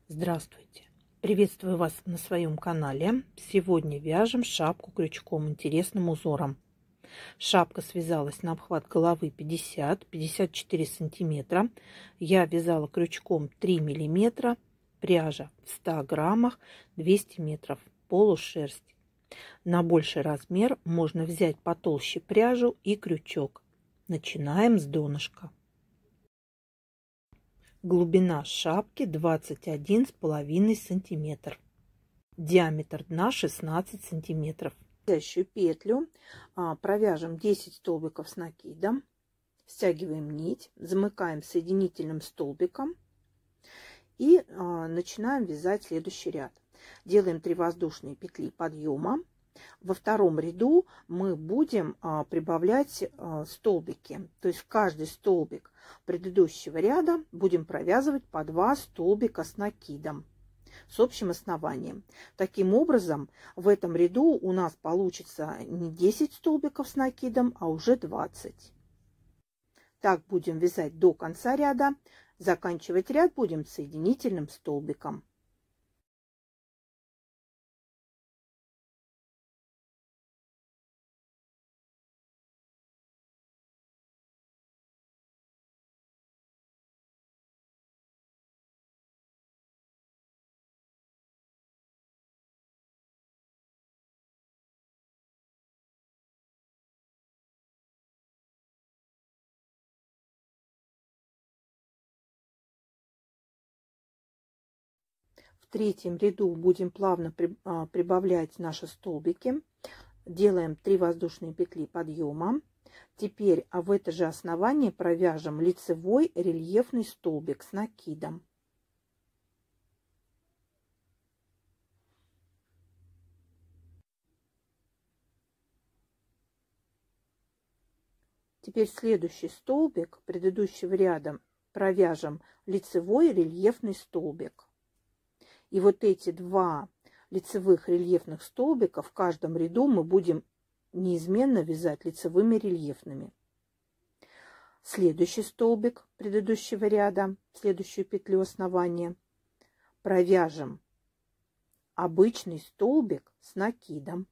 Здравствуйте! Приветствую вас на своем канале. Сегодня вяжем шапку крючком интересным узором. Шапка связалась на обхват головы 50-54 сантиметра. Я вязала крючком 3 миллиметра. Пряжа в 100 граммах, 200 метров, полушерсть. На больший размер можно взять потолще пряжу и крючок. Начинаем с донышка. Глубина шапки 21,5 сантиметр. Диаметр дна 16 сантиметров. Следующую петлю провяжем 10 столбиков с накидом. Стягиваем нить, замыкаем соединительным столбиком и начинаем вязать следующий ряд. Делаем 3 воздушные петли подъема. Во втором ряду мы будем прибавлять столбики. То есть в каждый столбик предыдущего ряда будем провязывать по 2 столбика с накидом, с общим основанием. Таким образом, в этом ряду у нас получится не 10 столбиков с накидом, а уже 20. Так будем вязать до конца ряда. Заканчивать ряд будем соединительным столбиком. В третьем ряду будем плавно прибавлять наши столбики. Делаем 3 воздушные петли подъема. Теперь в это же основание провяжем лицевой рельефный столбик с накидом. Теперь следующий столбик предыдущего ряда провяжем лицевой рельефный столбик. И вот эти 2 лицевых рельефных столбика в каждом ряду мы будем неизменно вязать лицевыми рельефными. Следующий столбик предыдущего ряда, следующую петлю основания, провяжем обычный столбик с накидом.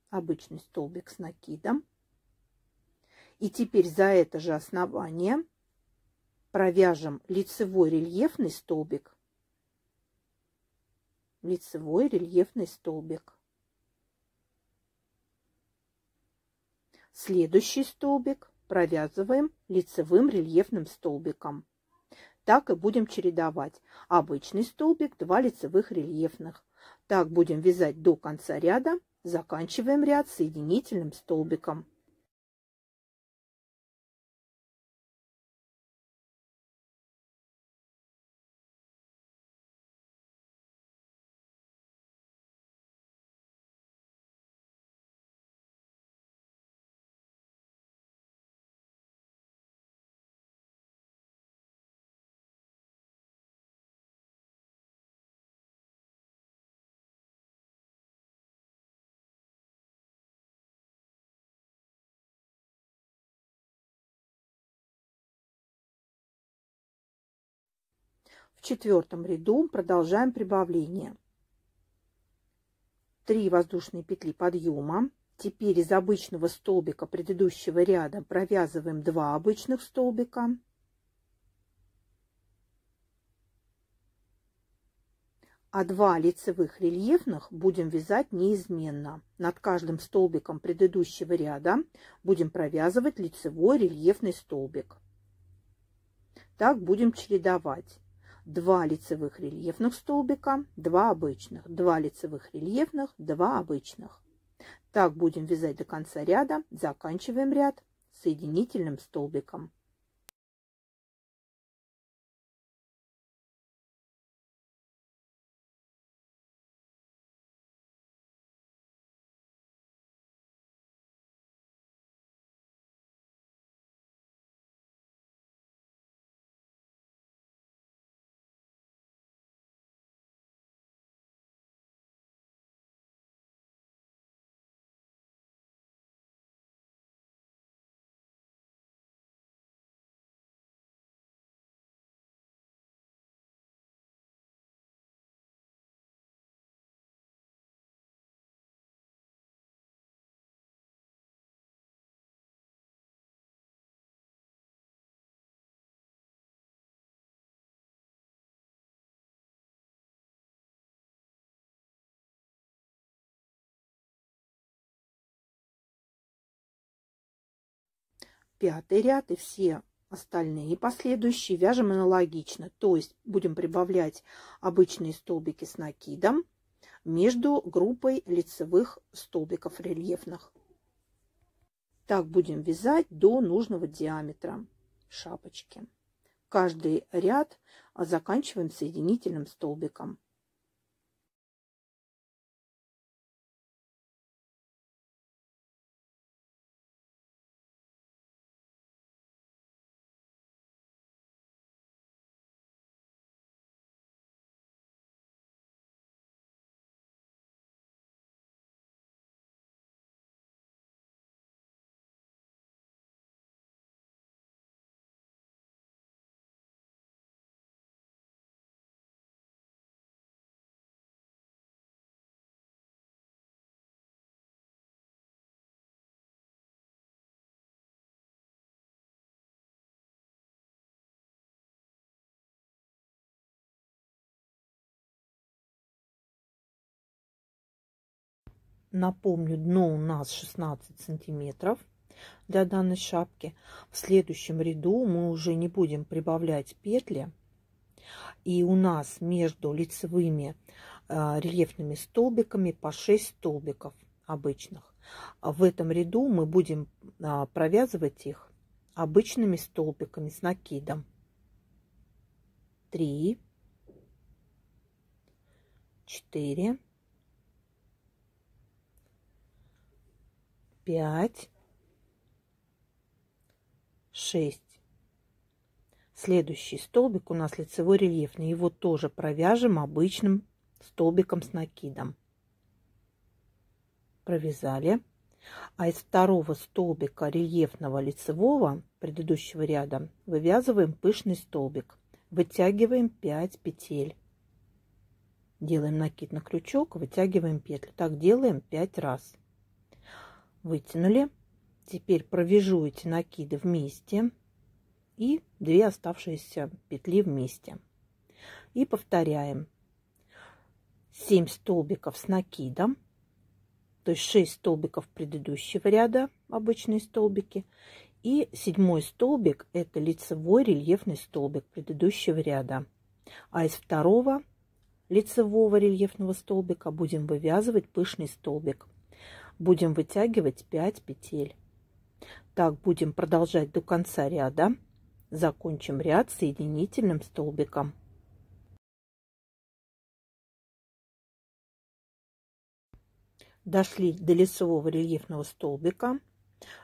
Обычный столбик с накидом. И теперь за это же основание провяжем лицевой рельефный столбик. Лицевой рельефный столбик. Следующий столбик провязываем лицевым рельефным столбиком. Так и будем чередовать. Обычный столбик, 2 лицевых рельефных. Так будем вязать до конца ряда. Заканчиваем ряд соединительным столбиком. В четвертом ряду продолжаем прибавление. 3 воздушные петли подъема. Теперь из обычного столбика предыдущего ряда провязываем 2 обычных столбика. А 2 лицевых рельефных будем вязать неизменно. Над каждым столбиком предыдущего ряда будем провязывать лицевой рельефный столбик. Так будем чередовать. 2 лицевых рельефных столбика, 2 обычных, 2 лицевых рельефных, 2 обычных. Так будем вязать до конца ряда. Заканчиваем ряд соединительным столбиком. 5-й ряд и все остальные последующие вяжем аналогично. То есть будем прибавлять обычные столбики с накидом между группой лицевых столбиков рельефных. Так будем вязать до нужного диаметра шапочки. Каждый ряд заканчиваем соединительным столбиком. Напомню, дно у нас 16 сантиметров для данной шапки. В следующем ряду мы уже не будем прибавлять петли. И у нас между лицевыми рельефными столбиками по 6 столбиков обычных. В этом ряду мы будем провязывать их обычными столбиками с накидом. 3, 4, 5, 6. Следующий столбик у нас лицевой рельефный. Его тоже провяжем обычным столбиком с накидом. Провязали. А из второго столбика рельефного лицевого предыдущего ряда вывязываем пышный столбик. Вытягиваем 5 петель. Делаем накид на крючок, вытягиваем петлю. Так делаем 5 раз. Вытянули. Теперь провяжу эти накиды вместе и 2 оставшиеся петли вместе. И повторяем 7 столбиков с накидом, то есть 6 столбиков предыдущего ряда, обычные столбики, и 7 столбик – это лицевой рельефный столбик предыдущего ряда. А из второго лицевого рельефного столбика будем вывязывать пышный столбик. Будем вытягивать 5 петель. Так будем продолжать до конца ряда. Закончим ряд соединительным столбиком. Дошли до лицевого рельефного столбика.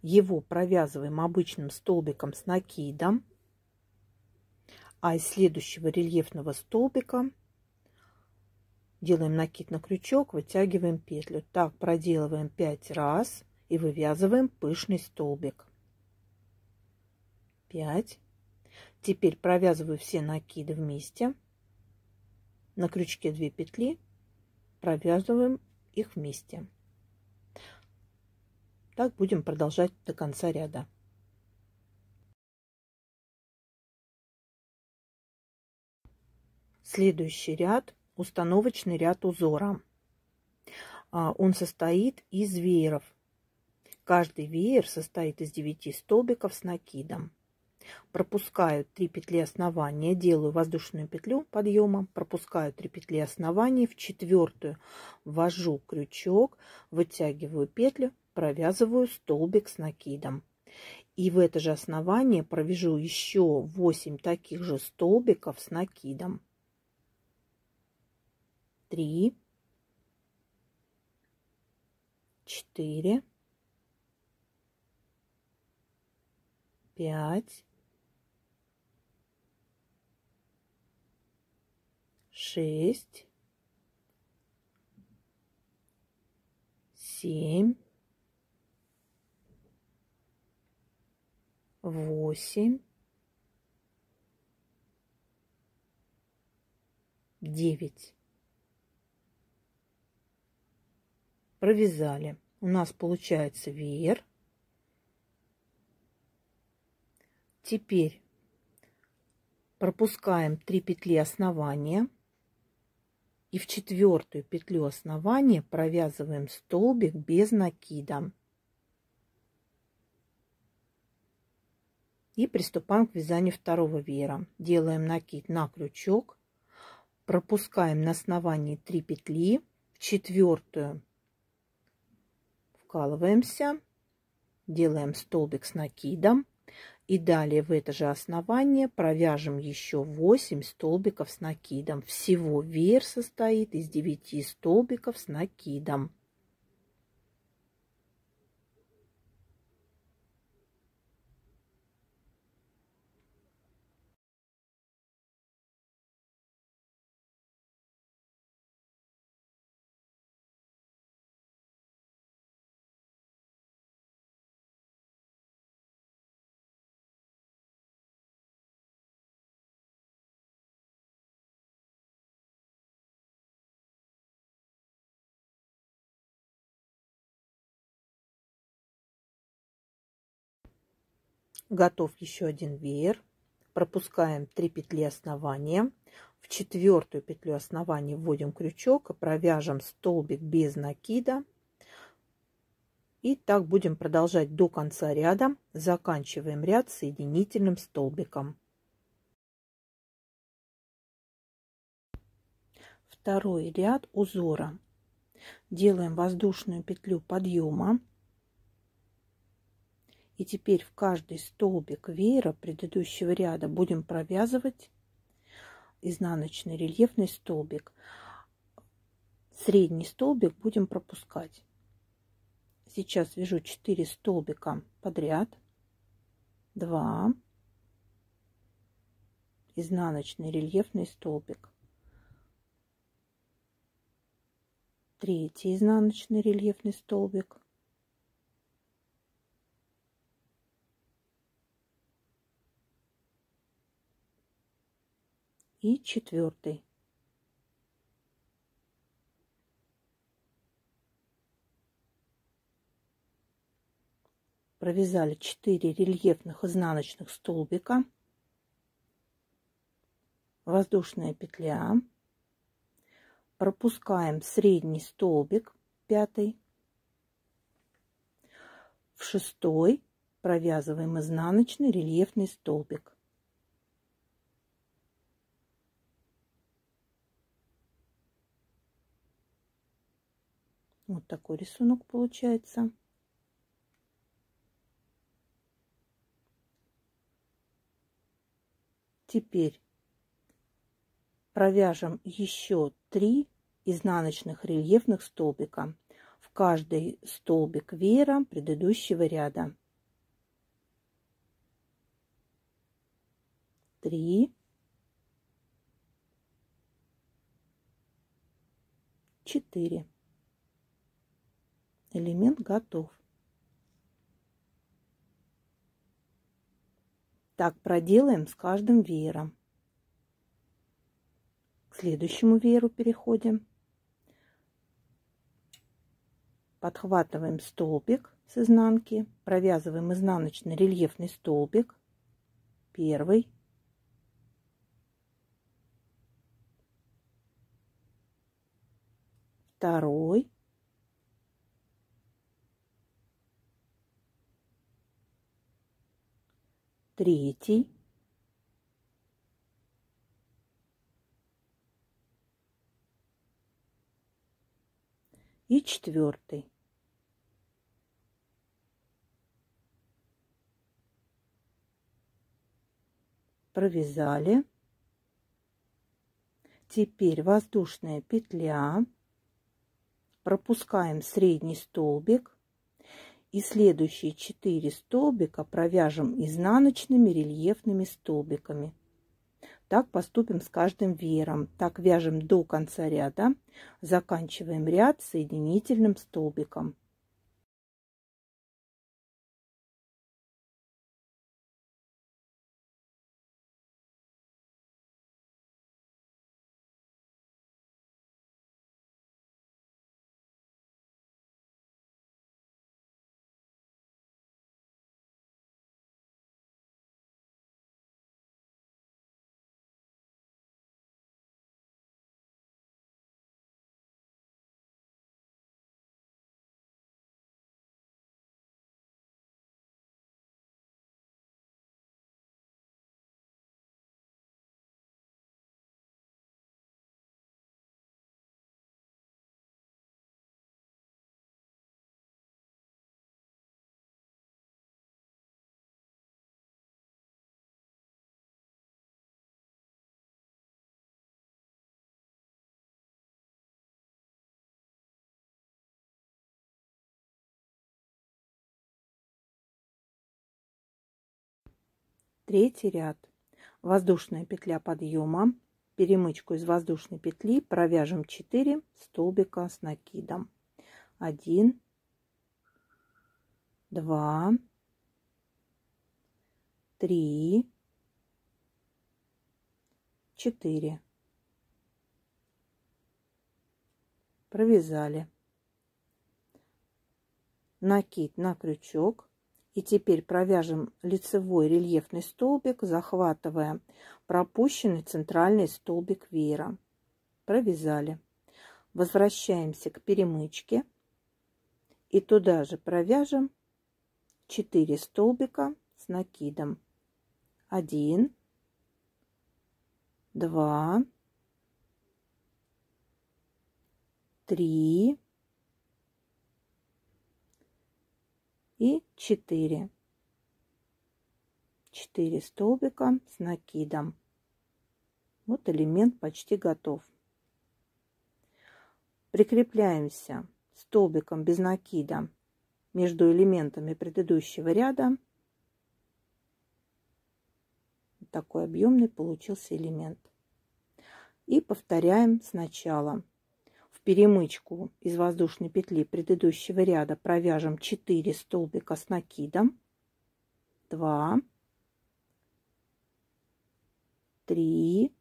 Его провязываем обычным столбиком с накидом. А из следующего рельефного столбика делаем накид на крючок, вытягиваем петлю. Так проделываем 5 раз и вывязываем пышный столбик. 5. Теперь провязываю все накиды вместе. На крючке 2 петли, провязываем их вместе. Так будем продолжать до конца ряда. Следующий ряд — установочный ряд узора. Он состоит из вееров. Каждый веер состоит из 9 столбиков с накидом. Пропускаю 3 петли основания, делаю воздушную петлю подъема, пропускаю 3 петли основания, в 4-ю ввожу крючок, вытягиваю петлю, провязываю столбик с накидом. И в это же основание провяжу еще 8 таких же столбиков с накидом. 3, 4, 5, 6, 7, 8, 9. Провязали. У нас получается веер. Теперь пропускаем 3 петли основания и в 4-ю петлю основания провязываем столбик без накида. И приступаем к вязанию второго веера. Делаем накид на крючок, пропускаем на основании 3 петли, в четвертую вкалываемся, делаем столбик с накидом и далее в это же основание провяжем еще 8 столбиков с накидом. Всего веер состоит из 9 столбиков с накидом. Готов еще один веер. Пропускаем 3 петли основания. В четвертую петлю основания вводим крючок и провяжем столбик без накида. И так будем продолжать до конца ряда. Заканчиваем ряд соединительным столбиком. Второй ряд узора. Делаем воздушную петлю подъема. И теперь в каждый столбик веера предыдущего ряда будем провязывать изнаночный рельефный столбик. Средний столбик будем пропускать. Сейчас вяжу 4 столбика подряд. 2. Изнаночный рельефный столбик. 3 изнаночный рельефный столбик. И 4. Провязали 4 рельефных изнаночных столбика, воздушная петля, пропускаем средний столбик 5, в 6 провязываем изнаночный рельефный столбик. Вот такой рисунок получается. Теперь провяжем еще 3 изнаночных рельефных столбика в каждый столбик веера предыдущего ряда. 3, 4. Элемент готов. Так проделаем с каждым веером. К следующему вееру переходим. Подхватываем столбик с изнанки, провязываем изнаночный рельефный столбик. 1, 2, 3, 4. Провязали. Теперь воздушная петля, пропускаем средний столбик и следующие 4 столбика провяжем изнаночными рельефными столбиками. Так поступим с каждым веером. Так вяжем до конца ряда. Заканчиваем ряд соединительным столбиком. третий ряд. Воздушная петля подъема. Перемычку из воздушной петли провяжем 4 столбика с накидом. 1, 2, 3, 4. Провязали. Накид на крючок. И теперь провяжем лицевой рельефный столбик, захватывая пропущенный центральный столбик веера. Провязали. Возвращаемся к перемычке. И туда же провяжем 4 столбика с накидом. 1, 2, 3 и 4. 4 столбика с накидом. Вот элемент почти готов. Прикрепляемся столбиком без накида между элементами предыдущего ряда. Вот такой объемный получился элемент. И повторяем сначала. В перемычку из воздушной петли предыдущего ряда провяжем 4 столбика с накидом. 2, 3,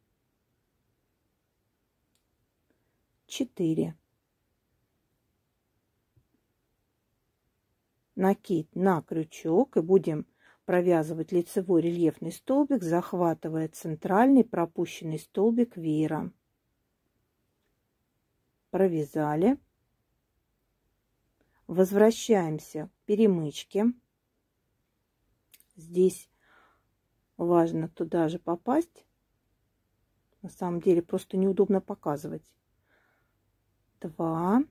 4. Накид на крючок и будем провязывать лицевой рельефный столбик, захватывая центральный пропущенный столбик веера. Провязали. Возвращаемся к перемычке. Здесь важно туда же попасть. На самом деле просто неудобно показывать. 2.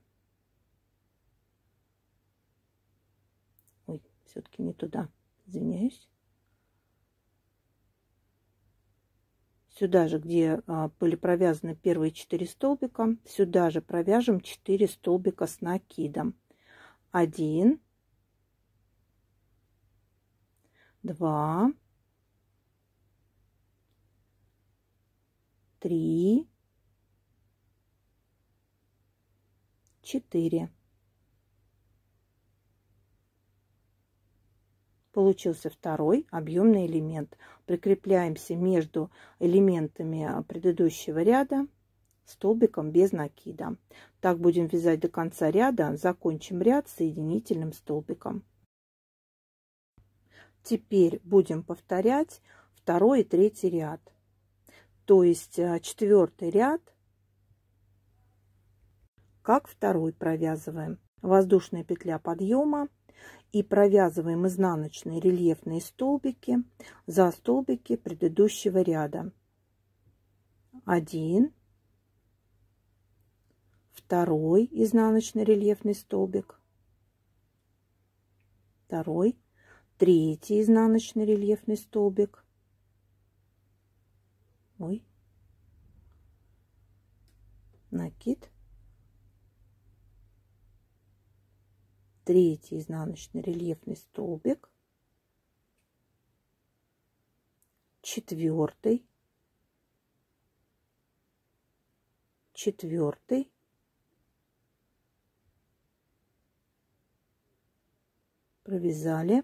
Ой, все-таки не туда. Извиняюсь. Сюда же, где были провязаны первые 4 столбика, сюда же провяжем 4 столбика с накидом. 1, 2, 3, 4. Получился второй объемный элемент. Прикрепляемся между элементами предыдущего ряда столбиком без накида. Так будем вязать до конца ряда. Закончим ряд соединительным столбиком. Теперь будем повторять второй и третий ряд. То есть четвертый ряд, как второй провязываем. Воздушная петля подъема. И провязываем изнаночные рельефные столбики за столбики предыдущего ряда. 1, 2 изнаночный рельефный столбик, 2, 3 изнаночный рельефный столбик, накид, 3 изнаночный рельефный столбик, 4, 4, провязали,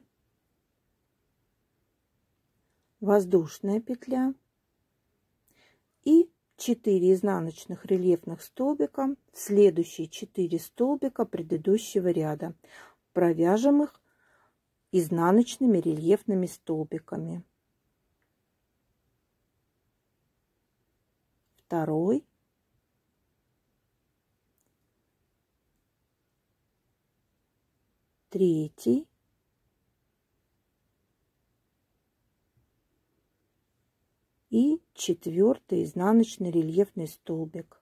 воздушная петля и 4 изнаночных рельефных столбика, следующие 4 столбика предыдущего ряда. Провяжем их изнаночными рельефными столбиками. 2, 3, и 4 изнаночный рельефный столбик.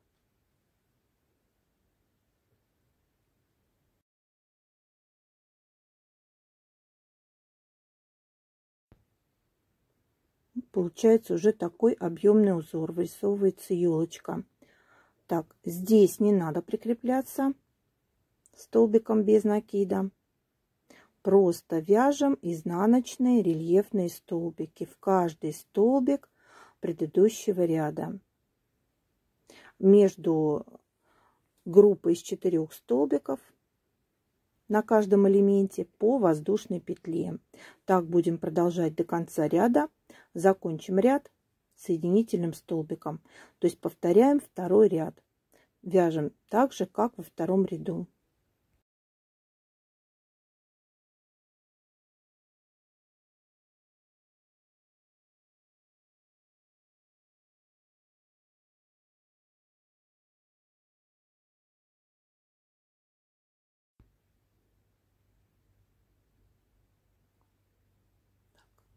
Получается уже такой объемный узор, вырисовывается елочка. Так, здесь не надо прикрепляться столбиком без накида. Просто вяжем изнаночные рельефные столбики в каждый столбик предыдущего ряда. Между группой из 4 столбиков на каждом элементе по воздушной петле. Так будем продолжать до конца ряда. Закончим ряд соединительным столбиком. То есть повторяем второй ряд. Вяжем так же, как во втором ряду.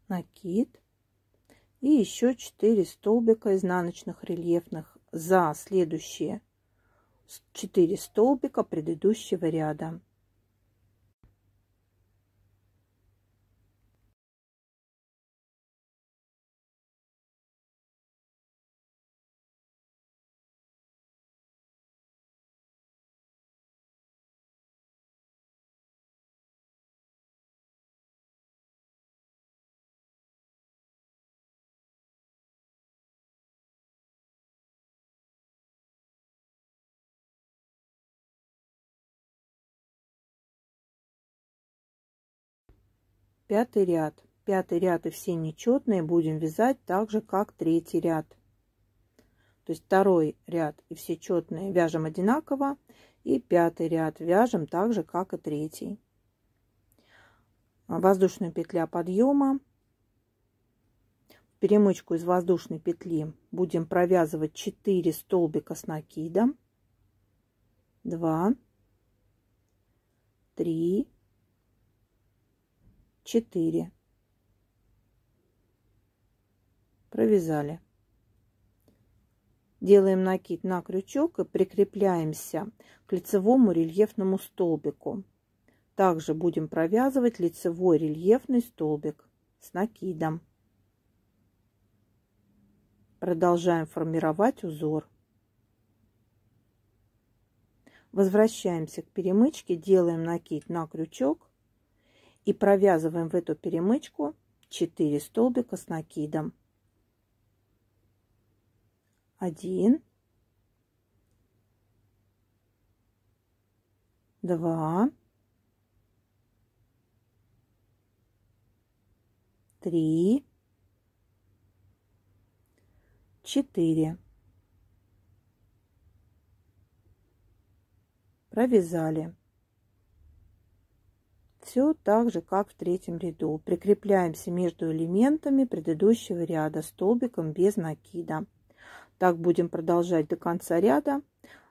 Накид и еще 4 столбика изнаночных рельефных за следующие 4 столбика предыдущего ряда. Пятый ряд. Пятый ряд и все нечетные будем вязать так же, как третий ряд. То есть второй ряд и все четные вяжем одинаково. И пятый ряд вяжем так же, как и третий. Воздушная петля подъема. В перемычку из воздушной петли будем провязывать 4 столбика с накидом. 2, 3, 4. Провязали. Делаем накид на крючок и прикрепляемся к лицевому рельефному столбику. Также будем провязывать лицевой рельефный столбик с накидом. Продолжаем формировать узор. Возвращаемся к перемычке, делаем накид на крючок и провязываем в эту перемычку 4 столбика с накидом. 1, 2, 3, 4. Провязали. Все так же, как в третьем ряду. Прикрепляемся между элементами предыдущего ряда столбиком без накида. Так будем продолжать до конца ряда.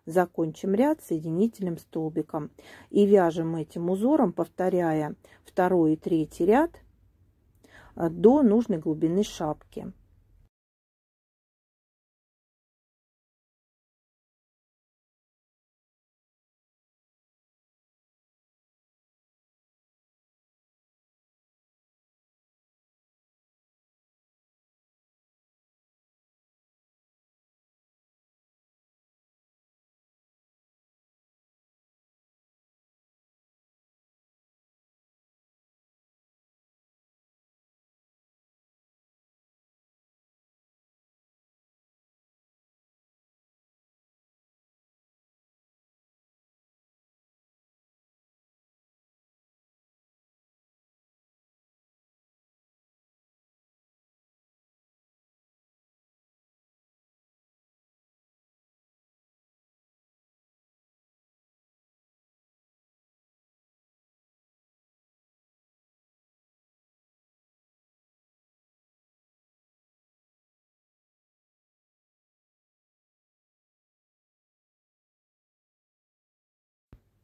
Закончим ряд соединительным столбиком. И вяжем этим узором, повторяя второй и третий ряд до нужной глубины шапки.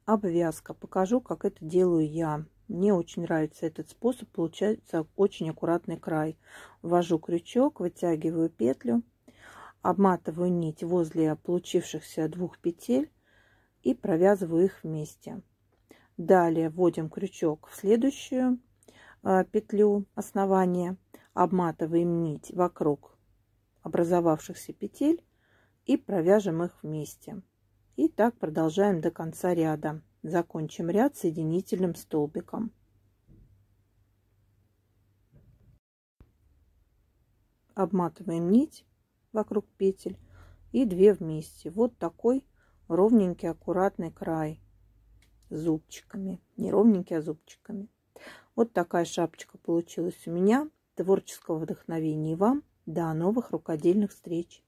Обвязка. Покажу, как это делаю я. Мне очень нравится этот способ. Получается очень аккуратный край. Ввожу крючок, вытягиваю петлю, обматываю нить возле получившихся 2 петель и провязываю их вместе. Далее вводим крючок в следующую петлю основания, обматываем нить вокруг образовавшихся петель и провяжем их вместе. И так продолжаем до конца ряда. Закончим ряд соединительным столбиком. обматываем нить вокруг петель и 2 вместе. Вот такой ровненький, аккуратный край с зубчиками. Не ровненький, а зубчиками. Вот такая шапочка получилась у меня. Творческого вдохновения вам. До новых рукодельных встреч!